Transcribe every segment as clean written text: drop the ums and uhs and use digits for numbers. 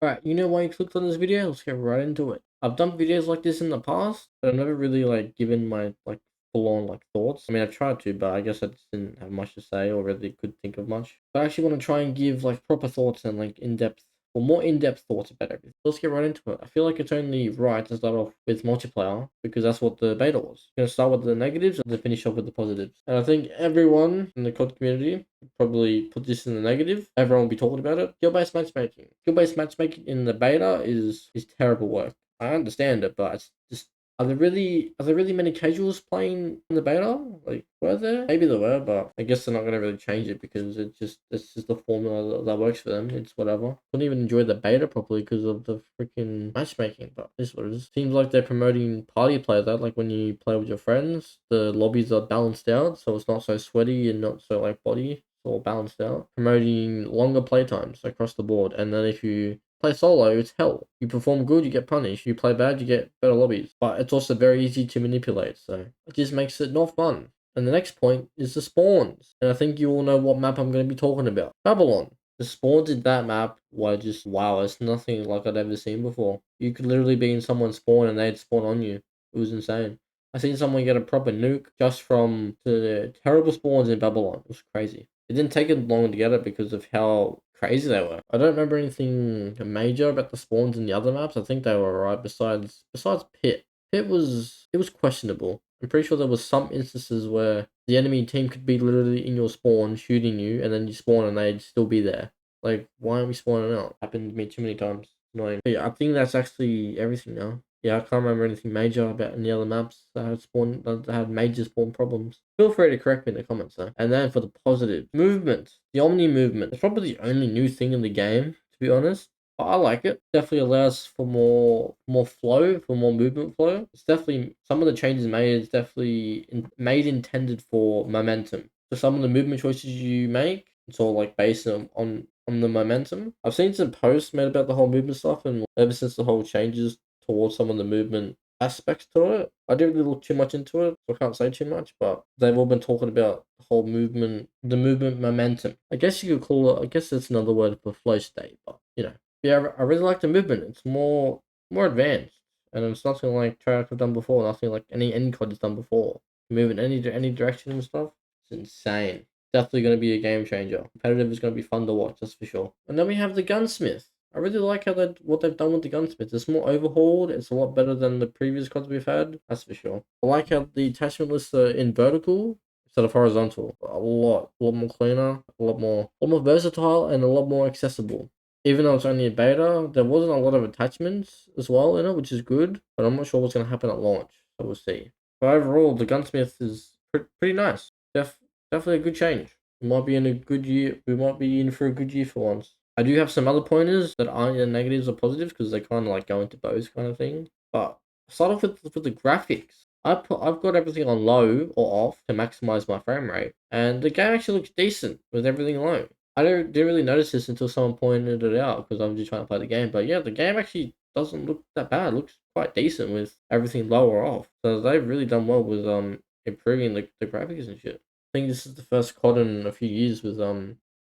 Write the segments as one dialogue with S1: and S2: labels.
S1: Alright, you know why you clicked on this video? Let's get right into it. I've done videos like this in the past, but I've never really given my full on thoughts. I mean, I tried to, but I guess I just didn't have much to say or really could think of much. But I actually want to try and give proper thoughts and in-depth or more in-depth thoughts about everything. Let's get right into it. I feel like it's only right to start off with multiplayer because that's what the beta was. We're gonna start with the negatives and then finish off with the positives. And I think everyone in the COD community probably put this in the negative. Everyone will be talking about it. Skill-based matchmaking. Skill-based matchmaking in the beta is terrible work. I understand it, but it's just are there really many casuals playing in the beta? Were there? Maybe there were, but I guess they're not gonna really change it because it's just the formula that works for them. It's whatever. Couldn't even enjoy the beta properly because of the freaking matchmaking, but this what it is. Seems like they're promoting party play that when you play with your friends, the lobbies are balanced out, so it's not so sweaty and not so body. It's all balanced out. Promoting longer playtimes across the board, and then if you play solo, it's hell. You perform good, you get punished. You play bad, you get better lobbies. But it's also very easy to manipulate, so it just makes it not fun. And the next point is the spawns. And I think you all know what map I'm going to be talking about. Babylon. The spawns in that map were just wow, it's nothing like I'd ever seen before. You could literally be in someone's spawn and they'd spawn on you. It was insane. I seen someone get a proper nuke just from the terrible spawns in Babylon. It was crazy. It didn't take it long to get it because of how crazy they were. I don't remember anything major about the spawns in the other maps. I think they were alright besides Pit. Pit was questionable. I'm pretty sure there was some instances where the enemy team could be literally in your spawn shooting you and then you spawn and they'd still be there. Why aren't we spawning out? Happened to me too many times. Annoying. But yeah, I think that's actually everything now. Yeah, I can't remember anything major about any other maps that had major spawn problems. Feel free to correct me in the comments though. And then for the positive, movement. The Omni movement. It's probably the only new thing in the game, to be honest. But I like it. Definitely allows for more flow, for more movement flow. It's definitely some of the changes made is definitely intended for momentum. So some of the movement choices you make, it's all based on the momentum. I've seen some posts made about the whole movement stuff, and ever since the whole changes towards some of the movement aspects to it, I didn't really look too much into it, so I can't say too much, but they've all been talking about the whole movement, the movement momentum. I guess you could call it, I guess that's another word for flow state, but yeah, I really like the movement. It's more advanced, and it's nothing like Treyarch have done before, nothing like any COD has done before. Move in any direction and stuff. It's insane. Definitely going to be a game changer. Competitive is going to be fun to watch, that's for sure. And then we have the gunsmith. I really like what they've done with the gunsmith. It's more overhauled. It's a lot better than the previous CODs we've had. That's for sure. I like how the attachment lists are in vertical instead of horizontal. A lot more cleaner, a lot more versatile, and a lot more accessible. Even though it's only a beta, there wasn't a lot of attachments as well in it, which is good. But I'm not sure what's going to happen at launch. So we'll see. But overall, the gunsmith is pretty nice. Definitely a good change. We might be in a good year. We might be in for a good year for once. I do have some other pointers that aren't either negatives or positives because they kind of go into both kind of thing. But start off with the graphics. I've got everything on low or off to maximize my frame rate, and the game actually looks decent with everything low. I didn't really notice this until someone pointed it out because I'm just trying to play the game. But yeah, the game actually doesn't look that bad. It looks quite decent with everything low or off. So they've really done well with improving the graphics and shit. I think this is the first COD in a few years with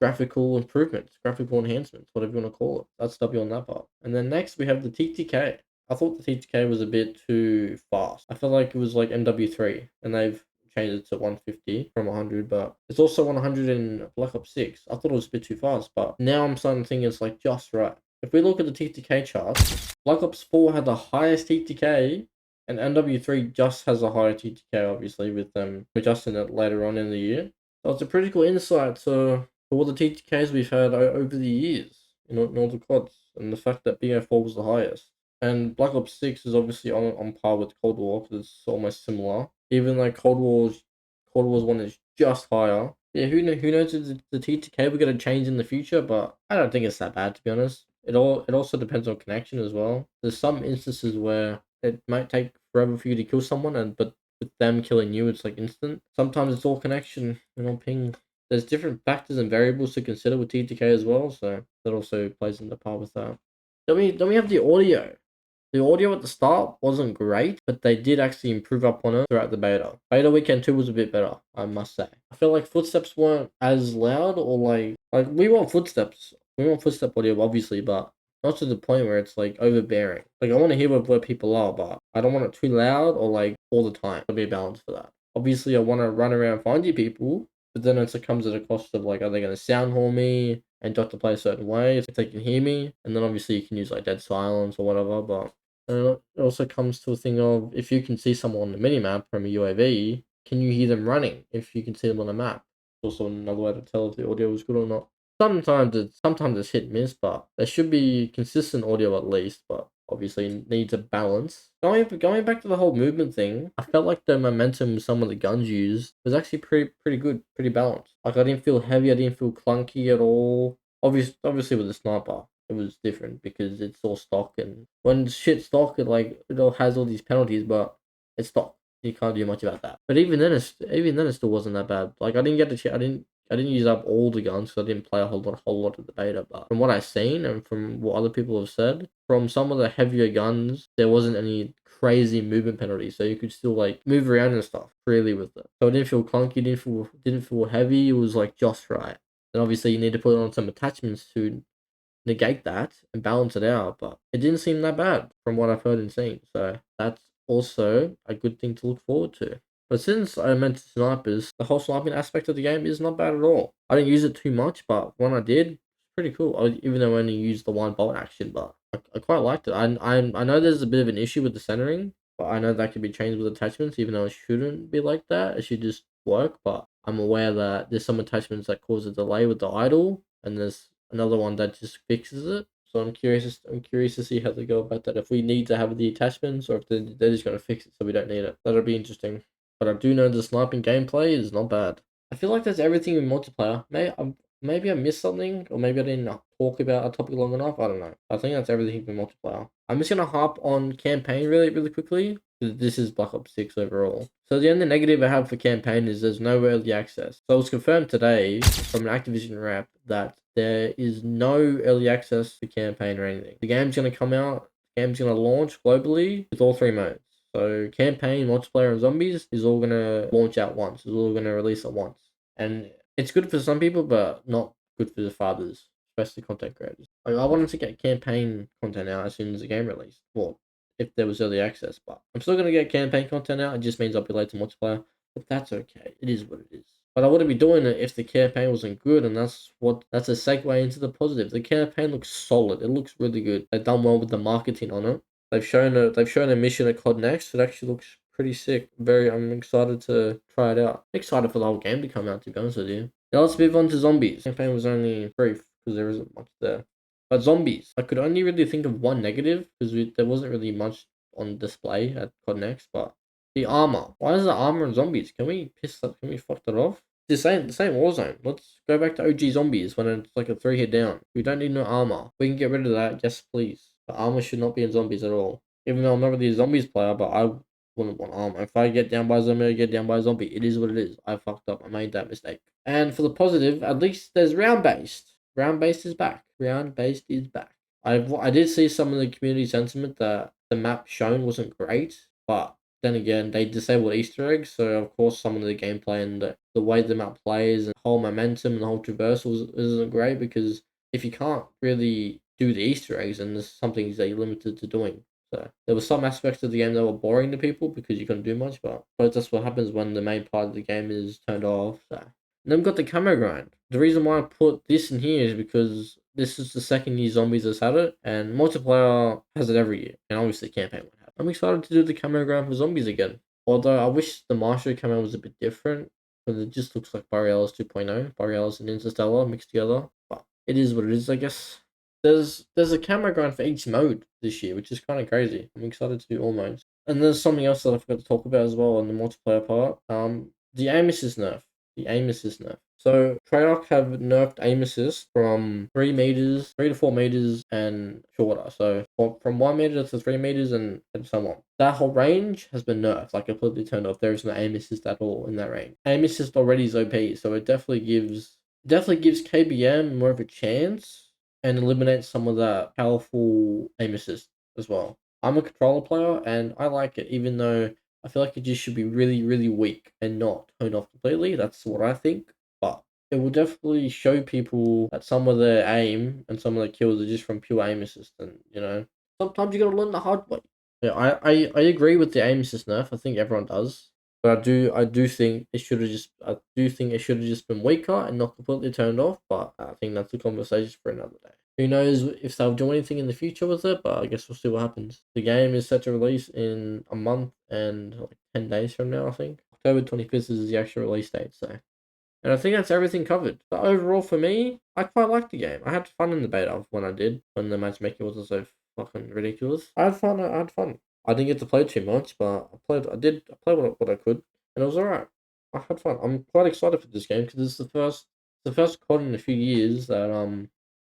S1: graphical improvements, graphical enhancements, whatever you want to call it. That's W on that part. And then next we have the TTK. I thought the TTK was a bit too fast. I feel like it was like MW3, and they've changed it to 150 from 100, but it's also 100 in Black Ops 6. I thought it was a bit too fast, but now I'm starting to think it's just right. If we look at the TTK charts, Black Ops 4 had the highest TTK, and MW3 just has a higher TTK, obviously, with them adjusting it later on in the year. So it's a pretty cool insight to all the TTKs we've had over the years in all the CODs, and the fact that BO4 was the highest. And Black Ops 6 is obviously on par with Cold War because it's almost similar. Even though Cold War's 1 is just higher. Yeah, who knows if the TTK will get a change in the future, but I don't think it's that bad, to be honest. It also depends on connection as well. There's some instances where it might take forever for you to kill someone, but with them killing you, it's instant. Sometimes it's all connection, ping. There's different factors and variables to consider with TTK as well, so that also plays into part with that. Then we have the audio. The audio at the start wasn't great, but they did actually improve up on it throughout the beta. Beta weekend 2 was a bit better, I must say. I feel like footsteps weren't as loud or we want footsteps. We want footstep audio, obviously, but not to the point where it's like overbearing. Like I want to hear where people are, but I don't want it too loud or like all the time. There'll be a balance for that. Obviously, I want to run around finding people, but then it comes at a cost of like, are they going to sound horn me and do I have to play a certain way if they can hear me? And then obviously you can use like dead silence or whatever. But it also comes to a thing of if you can see someone on the mini map from a UAV, can you hear them running if you can see them on the map? Also another way to tell if the audio is good or not. Sometimes it's hit and miss, but there should be consistent audio at least. But obviously it needs a balance. Going back to the whole movement thing, I felt like the momentum some of the guns used was actually pretty good, pretty balanced. Like I didn't feel heavy, I didn't feel clunky at all. Obviously with the sniper, it was different because it's all stock, and when shit stock, it all has all these penalties, but it's stock. You can't do much about that. But even then it still wasn't that bad. Like I didn't get the shit. I didn't use up all the guns, so I didn't play a whole lot of the beta. But from what I've seen and from what other people have said, from some of the heavier guns, there wasn't any crazy movement penalties, so you could still like move around and stuff freely with it. So it didn't feel clunky, didn't feel heavy. It was like just right. And obviously you need to put on some attachments to negate that and balance it out, but it didn't seem that bad from what I've heard and seen. So that's also a good thing to look forward to. But since I mentioned snipers, the whole sniping aspect of the game is not bad at all. I didn't use it too much, but when I did, it's pretty cool. Even though I only used the one bolt action, but I quite liked it. I know there's a bit of an issue with the centering, but I know that can be changed with attachments, even though it shouldn't be like that. It should just work. But I'm aware that there's some attachments that cause a delay with the idle, and there's another one that just fixes it. So I'm curious to see how they go about that. If we need to have the attachments, or if they're just gonna fix it so we don't need it. That'll be interesting. But I do know the sniping gameplay is not bad. I feel like there's everything in multiplayer. Maybe I missed something, or maybe I didn't talk about a topic long enough. I don't know. I think that's everything in multiplayer. I'm just gonna hop on campaign really quickly. This is Black Ops 6 overall. So the only negative I have for campaign is there's no early access. So it was confirmed today from an Activision rep that there is no early access to campaign or anything. The game's gonna come out. The game's gonna launch globally with all three modes. So campaign, multiplayer, and zombies is all gonna launch at once. It's all gonna release at once, and it's good for some people, but not good for the fathers, especially content creators. Like I wanted to get campaign content out as soon as the game released. Well, if there was early access, but I'm still gonna get campaign content out. It just means I'll be late to multiplayer, but that's okay. It is what it is. But I wouldn't be doing it if the campaign wasn't good, and that's a segue into the positive. The campaign looks solid. It looks really good. They've done well with the marketing on it. They've shown a mission at COD Next. It actually looks pretty sick. I'm excited to try it out. Excited for the whole game to come out, to be honest with you. Now let's move on to zombies. The campaign was only brief because there isn't much there. But zombies, I could only really think of one negative because there wasn't really much on display at COD Next. But the armor. Why is the armor in zombies? Can we fuck that off? The same Warzone. Let's go back to OG zombies when it's like a 3 hit down. We don't need no armor. We can get rid of that. Yes, please. The armor should not be in zombies at all. Even though I'm not really a zombies player, but I wouldn't want armor. If I get down by a zombie, I get down by a zombie. It is what it is. I fucked up. I made that mistake. And for the positive, at least there's round based. Round based is back. Round based is back. I did see some of the community sentiment that the map shown wasn't great, but then again, they disabled Easter eggs, so of course some of the gameplay and the way the map plays and the whole momentum and the whole traversal isn't great because if you can't really do the Easter eggs, then there's some things that you're limited to doing. So there were some aspects of the game that were boring to people because you couldn't do much, but that's what happens when the main part of the game is turned off. So. And then we've got the camo grind. The reason why I put this in here is because this is the second year Zombies has had it, and multiplayer has it every year, and obviously campaign won't have it. I'm excited to do the camo grind for Zombies again. Although I wish the Marsha camo was a bit different, because it just looks like Borealis 2.0, Borealis and Interstellar mixed together. But it is what it is, I guess. There's a camo grind for each mode this year, which is kind of crazy. I'm excited to do all modes. And there's something else that I forgot to talk about as well on the multiplayer part. The aim assist nerf. The aim assist nerf. So Treyarch have nerfed aim assist from 3 meters, 3 to 4 meters, and shorter. So from 1 meter to 3 meters and so on. That whole range has been nerfed, like completely turned off. There is no aim assist at all in that range. Aim assist already is OP, so it definitely gives KBM more of a chance and eliminates some of that powerful aim assist as well. I'm a controller player and I like it, even though I feel like it just should be really, really weak and not toned off completely. That's what I think. But it will definitely show people that some of their aim and some of the kills are just from pure aim assist, and sometimes you gotta learn the hard way. Yeah, I agree with the aim assist nerf. I think everyone does. But I do think it should have just I do think it should have just been weaker and not completely turned off, but I think that's a conversation for another day. Who knows if they'll do anything in the future with it, but I guess we'll see what happens. The game is set to release in a month and like 10 days from now, I think. October 25th is the actual release date, so, and I think that's everything covered. But overall, for me, I quite liked the game. I had fun in the beta when I did, when the matchmaking wasn't so fucking ridiculous. I had fun. I had fun. I didn't get to play too much, but I played. I did. I played what I could, and it was alright. I had fun. I'm quite excited for this game because it's the first COD in a few years that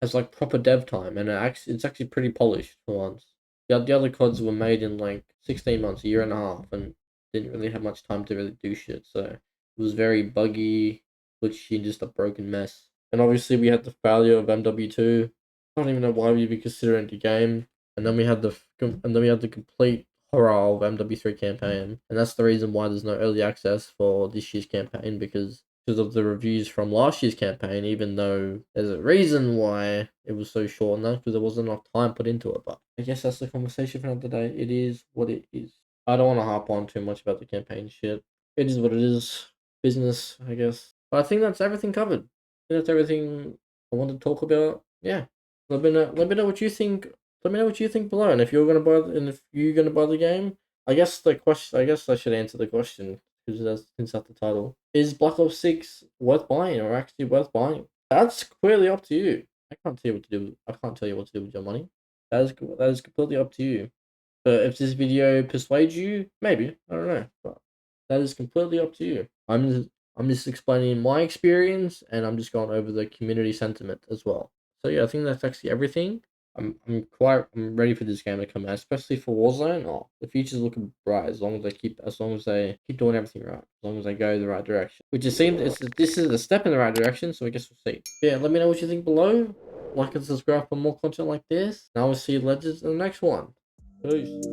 S1: has like proper dev time, and it's actually pretty polished for once. The other CODs were made in like 16 months, a year and a half, and didn't really have much time to really do shit. So it was very buggy, glitchy, and just a broken mess. And obviously we had the failure of MW2. I don't even know why we even consider it a game. And then we had the complete horror of MW3 campaign, and that's the reason why there's no early access for this year's campaign, because of the reviews from last year's campaign. Even though there's a reason why it was so short and that because there wasn't enough time put into it. But I guess that's the conversation for another day. It is what it is. I don't want to harp on too much about the campaign shit. It is what it is. Business, I guess. But I think that's everything covered. I think that's everything I want to talk about. Yeah. Let me know what you think. Let me know what you think below. And if you're gonna buy the game, I guess I should answer the question because that's since that's the title. Is Black Ops 6 worth buying or actually worth buying? That's clearly up to you. I can't tell you what to do. I can't tell you what to do with your money. That is completely up to you. But if this video persuades you, maybe, I don't know. But that is completely up to you. I'm just explaining my experience, and I'm just going over the community sentiment as well. So yeah, I think that's actually everything. I'm ready for this game to come out, especially for Warzone. Oh, the future's looking bright as long as they keep doing everything right, as long as they go the right direction. Which it seems this is a step in the right direction, so I guess we'll see. Yeah, let me know what you think below. Like and subscribe for more content like this. And I will see you legends in the next one. Peace.